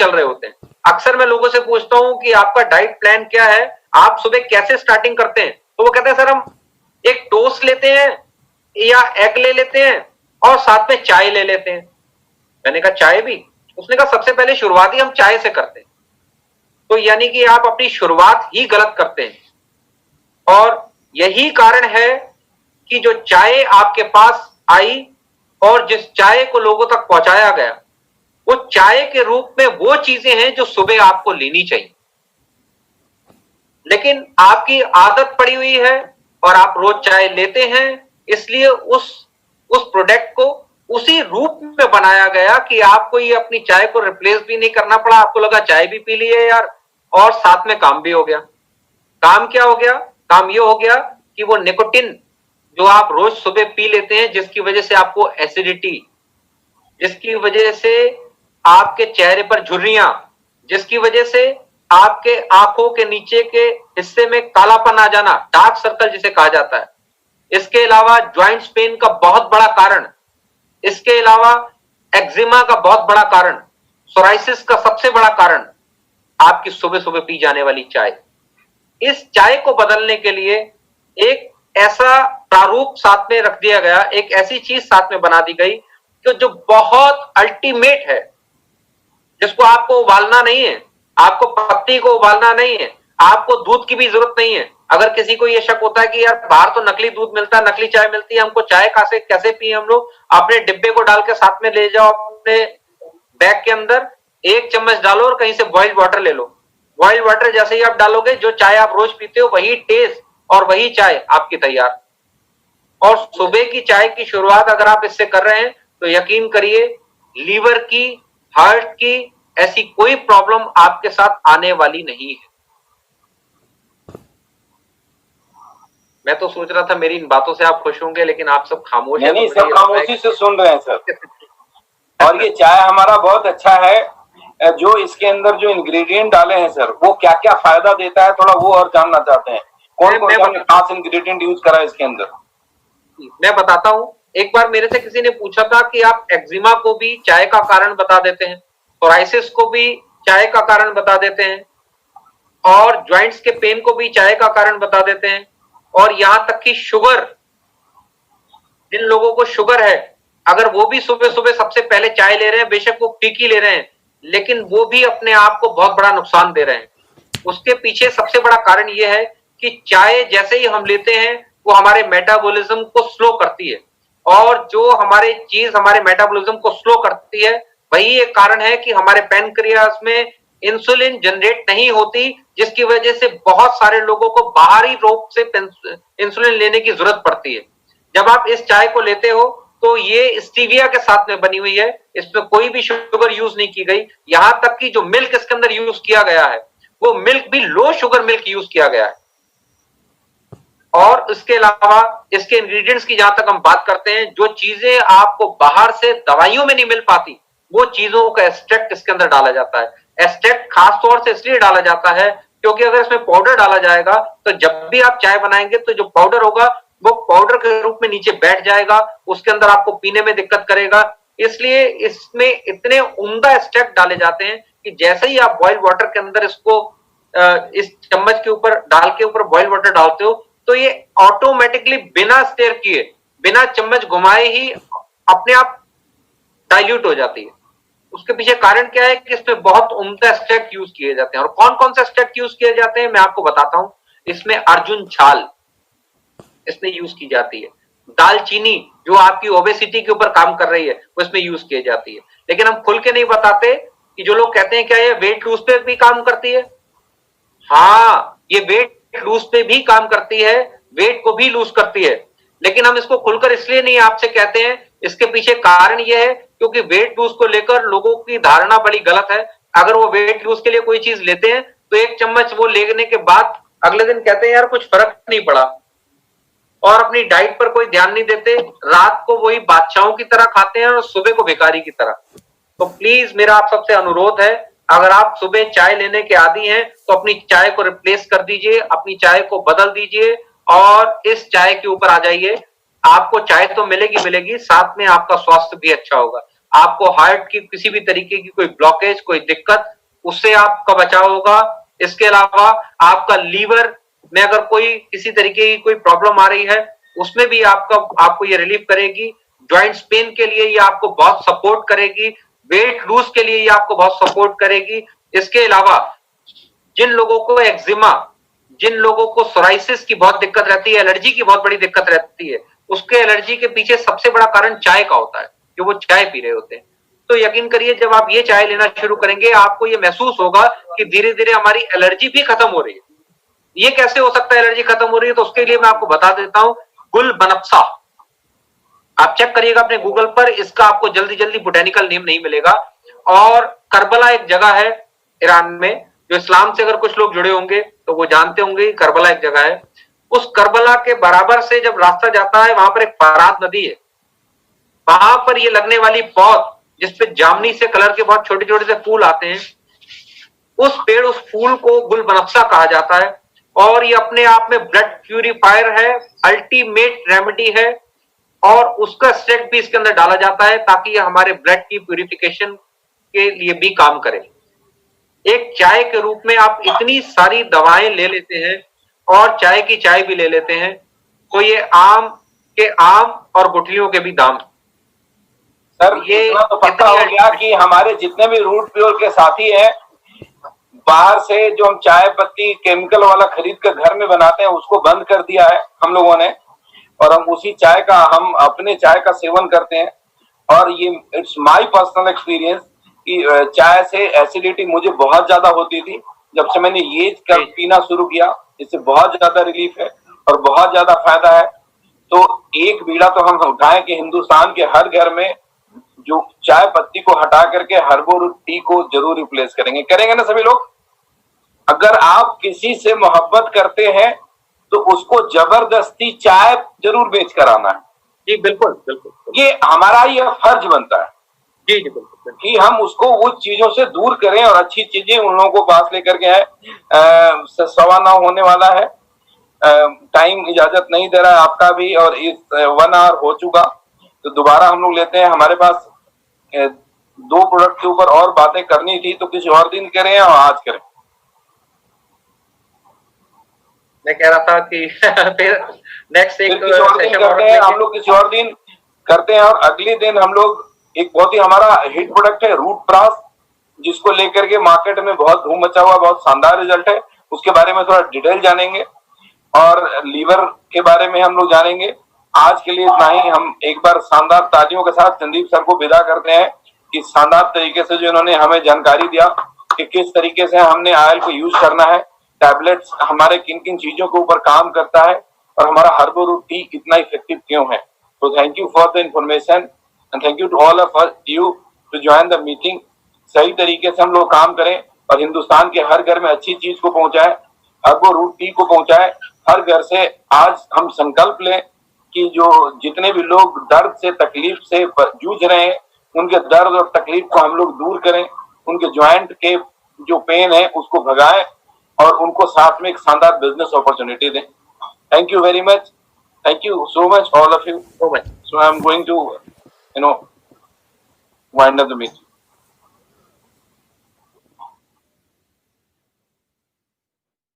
चल रहे होते हैं। अक्सर मैं लोगों से पूछता हूं कि आपका डाइट प्लान क्या है, आप सुबह कैसे स्टार्टिंग करते हैं, तो वो कहते हैं सर हम एक टोस्ट लेते हैं या एग ले लेते हैं और साथ में चाय ले लेते हैं। मैंने कहा चाय भी? उसने कहा सबसे पहले शुरुआत ही हम चाय से करते हैं। तो यानी कि आप अपनी शुरुआत ही गलत करते हैं और यही कारण है कि जो चाय आपके पास आई और जिस चाय को लोगों तक पहुंचाया गया, वो चाय के रूप में वो चीजें हैं जो सुबह आपको लेनी चाहिए, लेकिन आपकी आदत पड़ी हुई है और आप रोज चाय लेते हैं, इसलिए उस प्रोडक्ट को उसी रूप में बनाया गया कि आपको ये अपनी चाय को रिप्लेस भी नहीं करना पड़ा। आपको लगा चाय भी पी ली है यार, और साथ में काम भी हो गया। काम क्या हो गया? काम ये हो गया कि वो निकोटिन जो आप रोज सुबह पी लेते हैं, जिसकी वजह से आपको एसिडिटी, जिसकी वजह से आपके चेहरे पर झुर्रियां, जिसकी वजह से आपके आंखों के नीचे के हिस्से में कालापन आ जाना, डार्क सर्कल जिसे कहा जाता है, इसके अलावा ज्वाइंट्स पेन का बहुत बड़ा कारण, इसके अलावा एक्जिमा का बहुत बड़ा कारण, सोराइसिस का सबसे बड़ा कारण आपकी सुबह सुबह पी जाने वाली चाय। इस चाय को बदलने के लिए एक ऐसा प्रारूप साथ में रख दिया गया, एक ऐसी चीज साथ में बना दी गई कि जो बहुत अल्टीमेट है, जिसको आपको उबालना नहीं है, आपको पत्ती को उबालना नहीं है, आपको दूध की भी जरूरत नहीं है। अगर किसी को यह शक होता है कि यार बाहर तो नकली दूध मिलता है, नकली चाय मिलती है, हमको चाय कैसे पिए हम लोग, अपने डिब्बे को डाल के साथ में ले जाओ, अपने बैग के अंदर 1 चम्मच डालो और कहीं से बॉइल्ड वाटर ले लो। बॉइल्ड वाटर जैसे ही आप डालोगे, जो चाय आप रोज पीते हो वही टेस्ट और वही चाय आपकी तैयार। और सुबह की चाय की शुरुआत अगर आप इससे कर रहे हैं तो यकीन करिए, लीवर की, हार्ट की ऐसी कोई प्रॉब्लम आपके साथ आने वाली नहीं है। मैं तो सोच रहा था मेरी इन बातों से आप खुश होंगे, लेकिन आप सब खामोश हैं। नहीं, सब खामोशी से सुन रहे हैं सर। और ये चाय हमारा बहुत अच्छा है। जो इसके अंदर जो इंग्रेडिएंट डाले हैं सर, वो क्या क्या फायदा देता है, थोड़ा वो और जानना चाहते हैं। कौन कौन सा खास इंग्रेडिएंट यूज करा है इसके अंदर? मैं बताता हूं। एक बार मेरे से किसी ने पूछा था कि आप एक्जिमा को भी चाय का कारण बता देते हैं, सोराइसिस को भी चाय का कारण बता देते हैं, और ज्वाइंट्स के पेन को भी चाय का कारण बता देते हैं, और यहां तक कि शुगर, जिन लोगों को शुगर है, अगर वो भी सुबह सुबह सबसे पहले चाय ले रहे हैं, बेशक वो फीकी ले रहे हैं, लेकिन वो भी अपने आप को बहुत बड़ा नुकसान दे रहे हैं। उसके पीछे सबसे बड़ा कारण यह है कि चाय जैसे ही हम लेते हैं वो हमारे मेटाबॉलिज्म को स्लो करती है, और जो हमारे मेटाबॉलिज्म को स्लो करती है, वही एक कारण है कि हमारे पैनक्रियास में इंसुलिन जनरेट नहीं होती, जिसकी वजह से बहुत सारे लोगों को बाहरी रूप से इंसुलिन लेने की जरूरत पड़ती है। जब आप इस चाय को लेते हो तो ये स्टीविया के साथ में बनी हुई है, इसमें कोई भी शुगर यूज नहीं की गई। यहां तक कि जो मिल्क इसके अंदर यूज किया गया है, वो मिल्क भी लो शुगर मिल्क यूज किया गया है। और इसके अलावा इसके इंग्रेडिएंट्स की जहां तक हम बात करते हैं, जो चीजें आपको बाहर से दवाइयों में नहीं मिल पाती, वो चीजों का एक्सट्रैक्ट इसके अंदर डाला जाता है। एक्सट्रैक्ट खास तौर से इसलिए डाला जाता है क्योंकि अगर इसमें पाउडर डाला जाएगा तो जब भी आप चाय बनाएंगे तो जो पाउडर होगा वो पाउडर के रूप में नीचे बैठ जाएगा, उसके अंदर आपको पीने में दिक्कत करेगा। इसलिए इसमें इतने उम्दा एक्सट्रैक्ट डाले जाते हैं कि जैसे ही आप बॉइल्ड वाटर के अंदर इसको इस चम्मच के ऊपर डाल के ऊपर बॉइल्ड वाटर डालते हो, तो ये ऑटोमेटिकली बिना स्टेयर किए, बिना चम्मच घुमाए ही अपने आप डाइल्यूट हो जाती है। उसके पीछे कारण क्या है कि इसमें बहुत उम्दा एक्सट्रैक्ट यूज किए जाते हैं। और कौन कौन से एक्सट्रैक्ट यूज किए जाते हैं मैं आपको बताता हूं। इसमें अर्जुन छाल इसमें यूज की जाती है, दालचीनी जो आपकी ओबेसिटी के ऊपर काम कर रही है वो इसमें यूज की जाती है। लेकिन हम खुल के नहीं बताते कि जो लोग कहते हैं क्या ये वेट लूज पे भी काम करती है। हाँ, ये वेट लूज पे भी काम करती है, वेट को भी लूज करती है, लेकिन हम इसको खुलकर इसलिए नहीं आपसे कहते हैं। इसके पीछे कारण यह है क्योंकि वेट लूज को लेकर लोगों की धारणा बड़ी गलत है। अगर वो वेट लूज के लिए कोई चीज लेते हैं तो 1 चम्मच वो लेने के बाद अगले दिन कहते हैं यार कुछ फर्क नहीं पड़ा, और अपनी डाइट पर कोई ध्यान नहीं देते। रात को वही बादशाहों की तरह खाते हैं और सुबह को भिखारी की तरह। तो प्लीज मेरा आप सबसे अनुरोध है, अगर आप सुबह चाय लेने के आदी हैं तो अपनी चाय को रिप्लेस कर दीजिए, अपनी चाय को बदल दीजिए और इस चाय के ऊपर आ जाइए। आपको चाय तो मिलेगी, साथ में आपका स्वास्थ्य भी अच्छा होगा। आपको हार्ट की किसी भी तरीके की कोई ब्लॉकेज, कोई दिक्कत, उससे आपका बचाव होगा। इसके अलावा आपका लीवर में अगर कोई किसी तरीके की कोई प्रॉब्लम आ रही है, उसमें भी आपको ये रिलीफ करेगी। जॉइंट्स पेन के लिए ये आपको बहुत सपोर्ट करेगी। वेट लूज के लिए ये आपको बहुत सपोर्ट करेगी। इसके अलावा जिन लोगों को एक्जिमा, जिन लोगों को सोराइसिस की बहुत दिक्कत रहती है, एलर्जी की बहुत बड़ी दिक्कत रहती है, उसके एलर्जी के पीछे सबसे बड़ा कारण चाय का होता है, जो वो चाय पी रहे होते हैं। तो यकीन करिए जब आप ये चाय लेना शुरू करेंगे, आपको ये महसूस होगा कि धीरे धीरे हमारी एलर्जी भी खत्म हो रही है। ये कैसे हो सकता है एलर्जी खत्म हो रही है? तो उसके लिए मैं आपको बता देता हूं, गुल बनफसा। आप चेक करिएगा अपने गूगल पर, इसका आपको जल्दी जल्दी बोटेनिकल नेम नहीं मिलेगा। और करबला एक जगह है ईरान में, जो इस्लाम से अगर कुछ लोग जुड़े होंगे तो वो जानते होंगे करबला एक जगह है। उस करबला के बराबर से जब रास्ता जाता है, वहां पर एक फरात नदी है। वहां पर ये लगने वाली पौध, जिसपे जामनी से कलर के बहुत छोटे छोटे से फूल आते हैं, उस पेड़, उस फूल को गुल बनफसा कहा जाता है। और ये अपने आप में ब्लड प्यूरिफायर है, अल्टीमेट रेमेडी है। और उसका स्टेक भी इसके अंदर डाला जाता है ताकि ये हमारे ब्लड की प्यूरिफिकेशन के लिए भी काम करे। एक चाय के रूप में आप इतनी सारी दवाएं ले लेते हैं और चाय की चाय भी ले लेते हैं, तो ये आम के आम और गुठलियों के भी दाम। सर ये इतना तो पक्का हो गया कि हमारे जितने भी रूट प्योर के साथी हैं, बाहर से जो हम चाय पत्ती केमिकल वाला खरीद कर घर में बनाते हैं, उसको बंद कर दिया है हम लोगों ने। और हम उसी चाय का, हम अपने चाय का सेवन करते हैं। और ये इट्स माय पर्सनल एक्सपीरियंस कि चाय से एसिडिटी मुझे बहुत ज्यादा होती थी। जब से मैंने ये पीना शुरू किया, इससे बहुत ज्यादा रिलीफ है और बहुत ज्यादा फायदा है। तो एक बीड़ा तो हम उठाएं कि हिंदुस्तान के हर घर में जो चाय पत्ती को हटा करके हर्बल रूट टी को जरूर रिप्लेस करेंगे ना सभी लोग। अगर आप किसी से मोहब्बत करते हैं तो उसको जबरदस्ती चाय जरूर बेच कर आना है। जी बिल्कुल बिल्कुल, ये हमारा ये फर्ज बनता है। जी जी बिल्कुल, कि हम उसको उस चीजों से दूर करें और अच्छी चीजें उन लोगों को पास लेकर के आए। 9:15 होने वाला है, टाइम इजाजत नहीं दे रहा है आपका भी, और इस 1 आवर हो चुका। तो दोबारा हम लोग लेते हैं। हमारे पास 2 प्रोडक्ट के ऊपर और बातें करनी थी, तो किसी और दिन करें और आज करें। मैं कह रहा था कि फिर नेक्स्ट एक किसी और दिन करते हैं हम लोग, किसी और दिन करते हैं। और अगले दिन हम लोग एक बहुत ही हमारा हिट प्रोडक्ट है रूट प्रास, जिसको लेकर के मार्केट में बहुत धूम मचा हुआ, बहुत शानदार रिजल्ट है। उसके बारे में थोड़ा डिटेल जानेंगे और लीवर के बारे में हम लोग जानेंगे। आज के लिए इतना ही। हम एक बार शानदार तालियों के साथ संदीप सर को विदा करते हैं, इस शानदार तरीके से जो इन्होंने हमें जानकारी दिया कि किस तरीके से हमने ऑयल को यूज करना है, टैबलेट्स हमारे किन किन चीजों के ऊपर काम करता है, और हमारा हर्बल रूट टी इतना इफेक्टिव क्यों है। तो thank you for the information and thank you to all of you to join the meeting. सही तरीके से हम लोग काम करें और हिंदुस्तान के हर घर में अच्छी चीज को पहुंचाए, हर्बल रूट टी को पहुंचाए हर घर से। आज हम संकल्प लें कि जो जितने भी लोग दर्द से, तकलीफ से जूझ रहे हैं, उनके दर्द और तकलीफ को हम लोग दूर करें, उनके ज्वाइंट के जो पेन है उसको भगाएं और उनको साथ में एक शानदार बिजनेस अपॉर्चुनिटी दें। Thank you very much, thank you so much all of you. So I am going to wind up the meeting.